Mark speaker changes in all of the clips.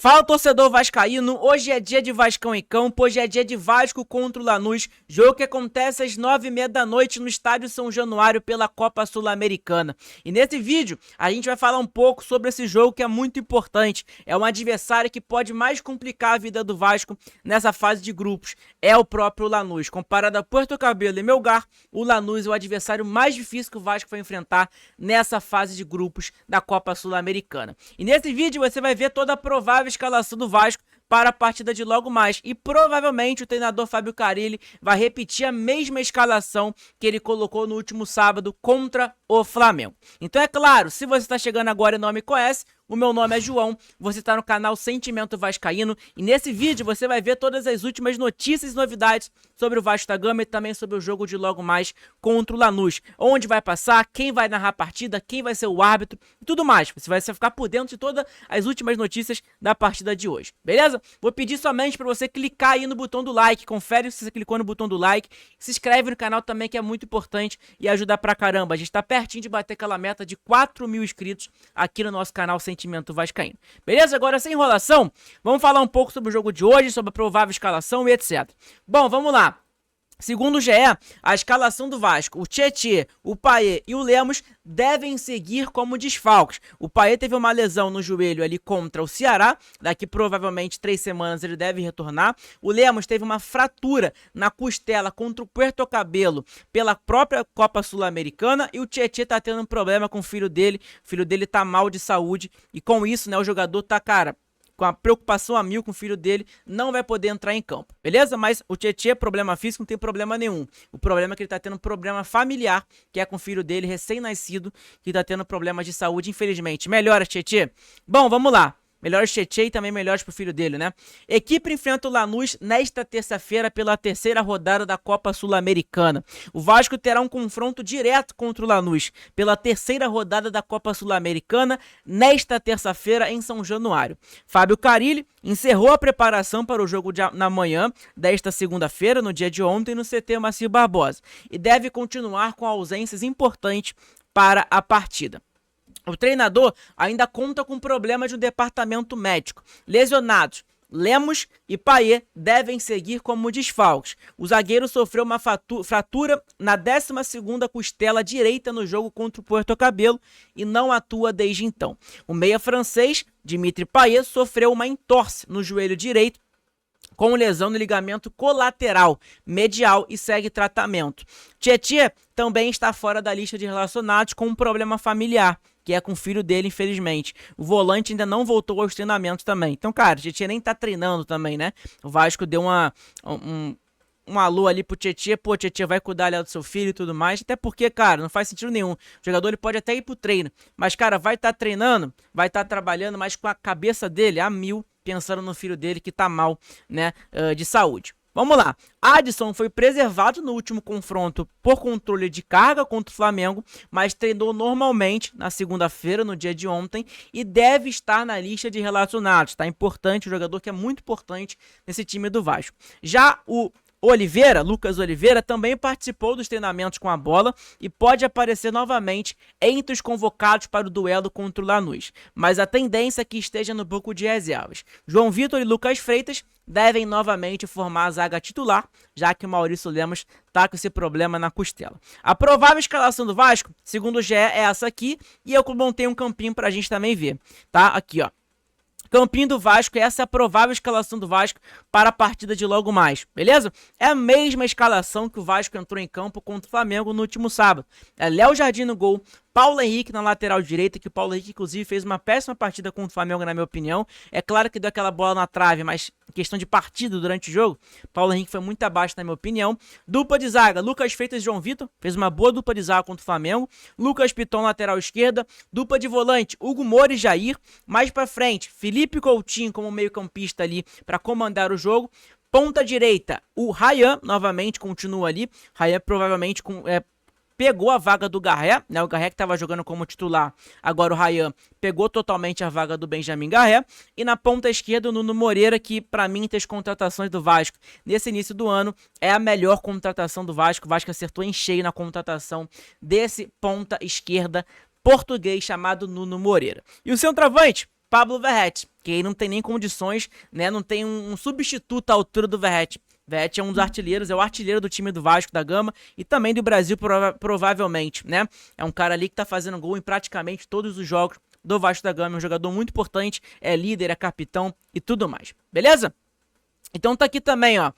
Speaker 1: Fala, torcedor vascaíno, hoje é dia de Vascão em campo, hoje é dia de Vasco contra o Lanús, jogo que acontece às 9h30 da noite no Estádio São Januário pela Copa Sul-Americana. E nesse vídeo a gente vai falar um pouco sobre esse jogo que é muito importante, é um adversário que pode mais complicar a vida do Vasco nessa fase de grupos, é o próprio Lanús. Comparado a Puerto Cabello e Melgar, o Lanús é o adversário mais difícil que o Vasco vai enfrentar nessa fase de grupos da Copa Sul-Americana. E nesse vídeo você vai ver toda a provável escalação do Vasco para a partida de logo mais, e provavelmente o treinador Fábio Carille vai repetir a mesma escalação que ele colocou no último sábado contra o Flamengo. Então é claro, se você está chegando agora e não me conhece, o meu nome é João, você está no canal Sentimento Vascaíno e nesse vídeo você vai ver todas as últimas notícias e novidades sobre o Vasco da Gama e também sobre o jogo de logo mais contra o Lanús. Onde vai passar, quem vai narrar a partida, quem vai ser o árbitro e tudo mais. Você vai ficar por dentro de todas as últimas notícias da partida de hoje, beleza? Vou pedir somente para você clicar aí no botão do like, confere se você clicou no botão do like, se inscreve no canal também que é muito importante e ajuda pra caramba. A gente tá pertinho de bater aquela meta de 4.000 inscritos aqui no nosso canal Sentimento Vascaíno. Beleza? Agora sem enrolação, vamos falar um pouco sobre o jogo de hoje, sobre a provável escalação e etc. Bom, vamos lá. Segundo o GE, a escalação do Vasco, o Tietê, o Payet e o Lemos devem seguir como desfalques. O Payet teve uma lesão no joelho ali contra o Ceará, daqui provavelmente 3 semanas ele deve retornar. O Lemos teve uma fratura na costela contra o Puerto Cabello pela própria Copa Sul-Americana e o Tietê tá tendo um problema com o filho dele tá mal de saúde e com isso, né, o jogador tá, cara, com a preocupação a mil com o filho dele, não vai poder entrar em campo, beleza? Mas o Tietê, problema físico, não tem problema nenhum. O problema é que ele tá tendo um problema familiar, que é com o filho dele, recém-nascido, que tá tendo problemas de saúde, infelizmente. Melhoras, Tietê? Bom, vamos lá. Melhores Tietê e também melhores pro filho dele, né? Equipe enfrenta o Lanús nesta terça-feira pela terceira rodada da Copa Sul-Americana. O Vasco terá um confronto direto contra o Lanús pela terceira rodada da Copa Sul-Americana nesta terça-feira em São Januário. Fábio Carille encerrou a preparação para o jogo na manhã desta segunda-feira, no dia de ontem, no CT Macio Barbosa, e deve continuar com ausências importantes para a partida. O treinador ainda conta com problemas no departamento médico. Lesionados, Lemos e Payet devem seguir como desfalques. O zagueiro sofreu uma fratura na 12ª costela direita no jogo contra o Puerto Cabello e não atua desde então. O meia francês, Dimitri Payet, sofreu uma entorse no joelho direito com lesão no ligamento colateral medial e segue tratamento. Tietê também está fora da lista de relacionados com um problema familiar, que é com o filho dele, infelizmente. O volante ainda não voltou aos treinamentos também. Então, cara, o Tietê nem tá treinando também, né? O Vasco deu um alô ali pro Tietê, pô, Tietê vai cuidar ali do seu filho e tudo mais, até porque, cara, não faz sentido nenhum. O jogador ele pode até ir pro treino, mas, cara, vai estar treinando, vai estar trabalhando, mas com a cabeça dele a mil, pensando no filho dele que tá mal, né, de saúde. Vamos lá, Adson foi preservado no último confronto por controle de carga contra o Flamengo, mas treinou normalmente na segunda-feira, no dia de ontem, e deve estar na lista de relacionados, tá? Importante, um jogador que é muito importante nesse time do Vasco. Já o Lucas Oliveira, também participou dos treinamentos com a bola e pode aparecer novamente entre os convocados para o duelo contra o Lanús, mas a tendência é que esteja no banco de reservas. João Vitor e Lucas Freitas devem novamente formar a zaga titular, já que o Maurício Lemos está com esse problema na costela. A provável escalação do Vasco, segundo o GE, é essa aqui, e eu montei um campinho para a gente também ver, tá? Aqui, ó. Campinho do Vasco, essa é a provável escalação do Vasco para a partida de logo mais, beleza? É a mesma escalação que o Vasco entrou em campo contra o Flamengo no último sábado. É Léo Jardim no gol, Paulo Henrique na lateral direita, que o Paulo Henrique inclusive fez uma péssima partida contra o Flamengo na minha opinião. É claro que deu aquela bola na trave, mas em questão de partida durante o jogo, Paulo Henrique foi muito abaixo na minha opinião. Dupla de zaga, Lucas Freitas e João Vitor, fez uma boa dupla de zaga contra o Flamengo. Lucas Piton lateral esquerda, dupla de volante, Hugo Moura e Jair. Mais pra frente, Felipe Coutinho como meio campista ali para comandar o jogo. Ponta direita, o Ryan novamente continua ali. Ryan provavelmente pegou a vaga do Garré, né? O Garré que estava jogando como titular, agora o Ryan pegou totalmente a vaga do Benjamin Garré. E na ponta esquerda o Nuno Moreira, que para mim, entre as contratações do Vasco nesse início do ano, é a melhor contratação do Vasco. O Vasco acertou em cheio na contratação desse ponta esquerda português chamado Nuno Moreira. E o centroavante, Pablo Verratti, que aí não tem nem condições, né? Não tem um substituto à altura do Verratti. Verratti é um dos artilheiros, é o artilheiro do time do Vasco da Gama e também do Brasil, provavelmente, né? É um cara ali que tá fazendo gol em praticamente todos os jogos do Vasco da Gama, é um jogador muito importante, é líder, é capitão e tudo mais, beleza? Então tá aqui também, ó,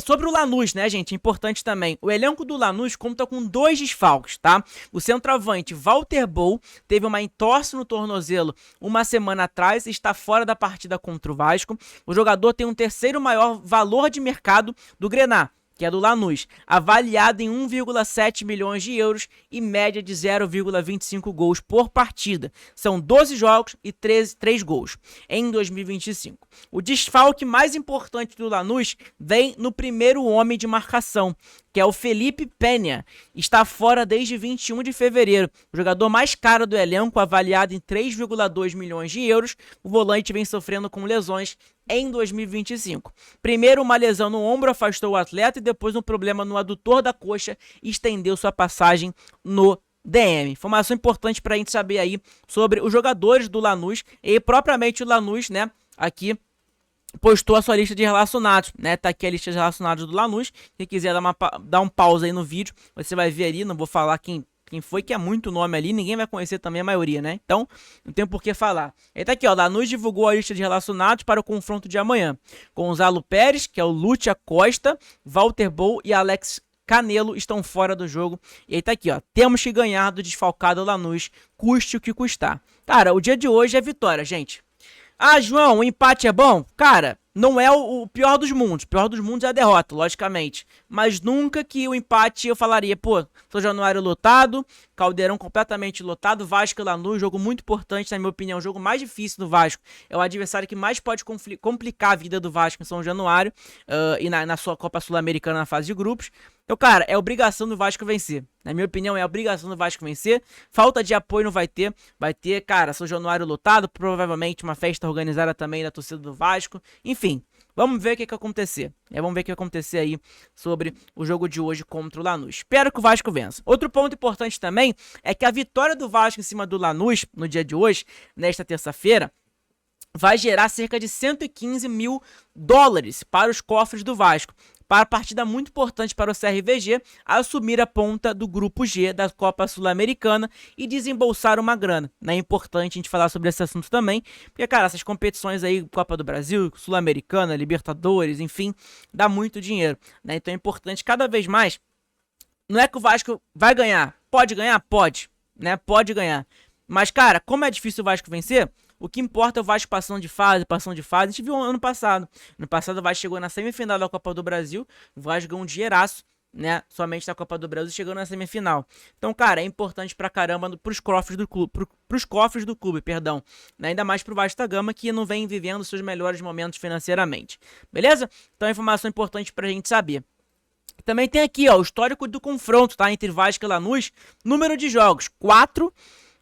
Speaker 1: sobre o Lanús, né, gente, importante também, o elenco do Lanús conta com 2 desfalques, tá? O centroavante Walter Bol teve uma entorse no tornozelo uma semana atrás e está fora da partida contra o Vasco. O jogador tem um terceiro maior valor de mercado do Grená, que é do Lanús, avaliado em 1,7 milhões de euros e média de 0,25 gols por partida. São 12 jogos e 3 gols em 2025. O desfalque mais importante do Lanús vem no primeiro homem de marcação, que é o Felipe Penha. Está fora desde 21 de fevereiro. O jogador mais caro do elenco, avaliado em 3,2 milhões de euros, o volante vem sofrendo com lesões em 2025. Primeiro, uma lesão no ombro afastou o atleta e depois um problema no adutor da coxa estendeu sua passagem no DM. Informação importante para a gente saber aí sobre os jogadores do Lanús e propriamente o Lanús, né, aqui postou a sua lista de relacionados, né? Tá aqui a lista de relacionados do Lanús. Se quiser dar um pause aí no vídeo, você vai ver ali, não vou falar quem foi, que é muito nome ali, ninguém vai conhecer também a maioria, né? Então, não tem por que falar. Aí tá aqui, ó, Lanús divulgou a lista de relacionados para o confronto de amanhã. Gonzalo Pérez, que é o Lúcia Costa, Walter Bol e Alex Canelo estão fora do jogo. E aí tá aqui, ó, temos que ganhar do desfalcado Lanús, custe o que custar. Cara, o dia de hoje é vitória, gente. Ah, João, o empate é bom? Cara, não é o pior dos mundos. O pior dos mundos é a derrota, logicamente. Mas nunca que o empate eu falaria, pô, São Januário lotado, Caldeirão completamente lotado, Vasco e Lanús, jogo muito importante, na minha opinião, o jogo mais difícil do Vasco. É o adversário que mais pode complicar a vida do Vasco em São Januário e na sua Copa Sul-Americana na fase de grupos. Então, cara, é obrigação do Vasco vencer. Na minha opinião, é obrigação do Vasco vencer. Falta de apoio não vai ter. Vai ter, cara, São Januário lotado, provavelmente uma festa organizada também da torcida do Vasco. Enfim, vamos ver o que vai acontecer. Vamos ver o que vai acontecer aí sobre o jogo de hoje contra o Lanús. Espero que o Vasco vença. Outro ponto importante também é que a vitória do Vasco em cima do Lanús, no dia de hoje, nesta terça-feira, vai gerar cerca de 115 mil dólares para os cofres do Vasco. Para a partida muito importante para o CRVG assumir a ponta do grupo G da Copa Sul-Americana e desembolsar uma grana. É importante a gente falar sobre esse assunto também, porque, cara, essas competições aí, Copa do Brasil, Sul-Americana, Libertadores, enfim, dá muito dinheiro, né? Então é importante cada vez mais. Não é que o Vasco vai ganhar. Pode ganhar? Pode, né? Pode ganhar. Mas, cara, como é difícil o Vasco vencer, o que importa é o Vasco passando de fase. A gente viu ano passado. No passado o Vasco chegou na semifinal da Copa do Brasil. O Vasco ganhou um dinheiraço, né? Somente na Copa do Brasil, chegando na semifinal. Então, cara, é importante pra caramba pros cofres do clube, perdão. Ainda mais pro Vasco da Gama, que não vem vivendo seus melhores momentos financeiramente. Beleza? Então, é informação importante pra gente saber. Também tem aqui, ó, o histórico do confronto, tá? Entre Vasco e Lanús. Número de jogos, 4.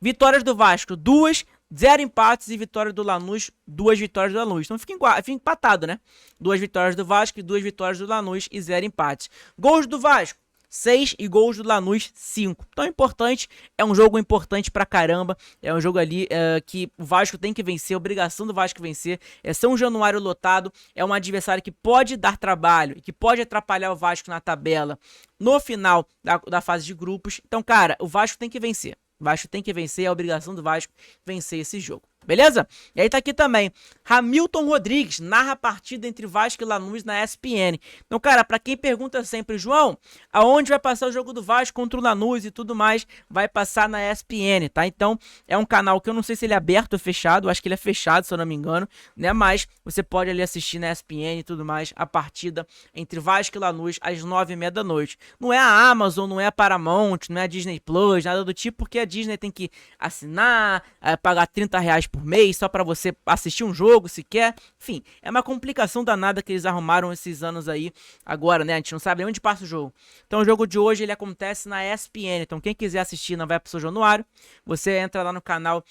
Speaker 1: Vitórias do Vasco, 2. 0 empates e vitória do Lanús, 2 vitórias do Lanús. Então fica empatado, né? 2 vitórias do Vasco e 2 vitórias do Lanús e 0 empates. Gols do Vasco, 6 e gols do Lanús, 5. Então é importante, é um jogo importante pra caramba. É um jogo ali que o Vasco tem que vencer, obrigação do Vasco vencer. É São Januário lotado, é um adversário que pode dar trabalho e que pode atrapalhar o Vasco na tabela no final da fase de grupos. Então, cara, o Vasco tem que vencer. O Vasco tem que vencer, é a obrigação do Vasco vencer esse jogo. Beleza? E aí tá aqui também, Hamilton Rodrigues narra a partida entre Vasco e Lanús na ESPN. Então, cara, pra quem pergunta sempre, João, aonde vai passar o jogo do Vasco contra o Lanús e tudo mais, vai passar na ESPN, tá? Então, é um canal que eu não sei se ele é aberto ou fechado, acho que ele é fechado, se eu não me engano, né? Mas você pode ali assistir na ESPN e tudo mais, a partida entre Vasco e Lanús às 9h30 da noite. Não é a Amazon, não é a Paramount, não é a Disney Plus, nada do tipo, porque a Disney tem que assinar, pagar R$30 por mês só pra você assistir um jogo se quer. Enfim, é uma complicação danada que eles arrumaram esses anos aí agora, né? A gente não sabe nem onde passa o jogo. Então o jogo de hoje ele acontece na ESPN. Então quem quiser assistir não vai pro São Januário, você entra lá no canal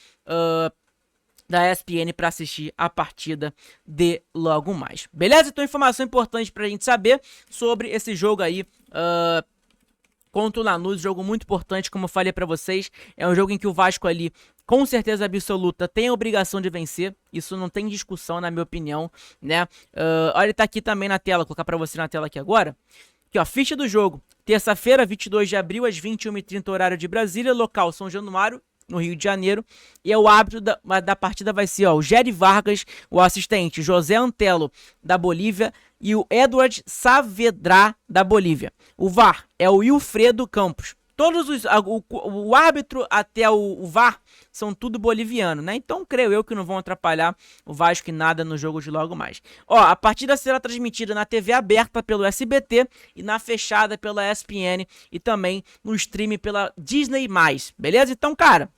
Speaker 1: da ESPN para assistir a partida de logo mais. Beleza? Então informação importante pra gente saber sobre esse jogo aí contra o Lanús, jogo muito importante, como eu falei pra vocês. É um jogo em que o Vasco ali com certeza absoluta, tem a obrigação de vencer. Isso não tem discussão, na minha opinião, né? Olha, ele tá aqui também na tela, vou colocar pra você na tela aqui agora. Aqui, ó, ficha do jogo. Terça-feira, 22 de abril, às 21h30, horário de Brasília. Local, São Januário, no Rio de Janeiro. E o árbitro da partida vai ser, ó, o Jerry Vargas, o assistente José Antelo, da Bolívia, e o Edward Saavedra, da Bolívia. O VAR é o Wilfredo Campos. O árbitro até o VAR são tudo boliviano, né? Então creio eu que não vão atrapalhar o Vasco em nada no jogo de logo mais. Ó, a partida será transmitida na TV aberta pelo SBT e na fechada pela ESPN e também no stream pela Disney+, beleza? Então, cara,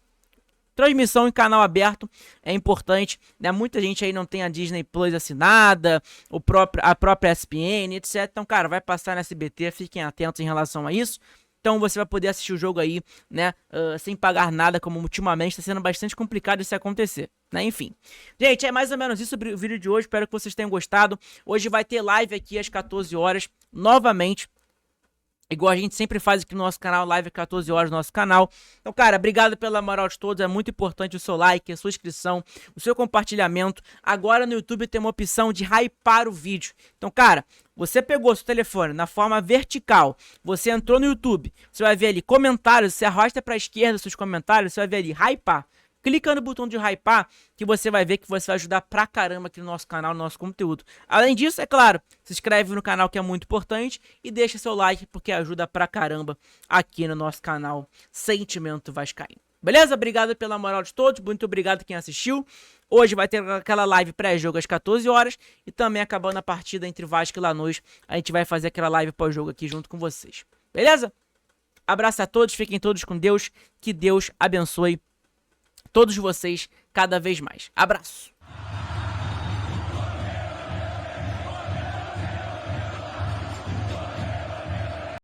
Speaker 1: transmissão em canal aberto é importante, né? Muita gente aí não tem a Disney Plus assinada, a própria ESPN, etc. Então, cara, vai passar na SBT, fiquem atentos em relação a isso. Então você vai poder assistir o jogo aí, né, sem pagar nada, como ultimamente está sendo bastante complicado isso acontecer, né, enfim. Gente, é mais ou menos isso o vídeo de hoje, espero que vocês tenham gostado. Hoje vai ter live aqui às 14 horas, novamente. Igual a gente sempre faz aqui no nosso canal, live às 14 horas no nosso canal. Então, cara, obrigado pela moral de todos. É muito importante o seu like, a sua inscrição, o seu compartilhamento. Agora no YouTube tem uma opção de hypar o vídeo. Então, cara, você pegou seu telefone na forma vertical, você entrou no YouTube, você vai ver ali comentários, você arrasta para a esquerda seus comentários, você vai ver ali hypar. Clica no botão de hypar que você vai ver que você vai ajudar pra caramba aqui no nosso canal, no nosso conteúdo. Além disso, é claro, se inscreve no canal que é muito importante e deixa seu like porque ajuda pra caramba aqui no nosso canal Sentimento Vascaíno. Beleza? Obrigado pela moral de todos, muito obrigado quem assistiu. Hoje vai ter aquela live pré-jogo às 14 horas e também acabando a partida entre Vasco e Lanús, a gente vai fazer aquela live pós-jogo aqui junto com vocês. Beleza? Abraço a todos, fiquem todos com Deus, que Deus abençoe todos vocês cada vez mais. Abraço!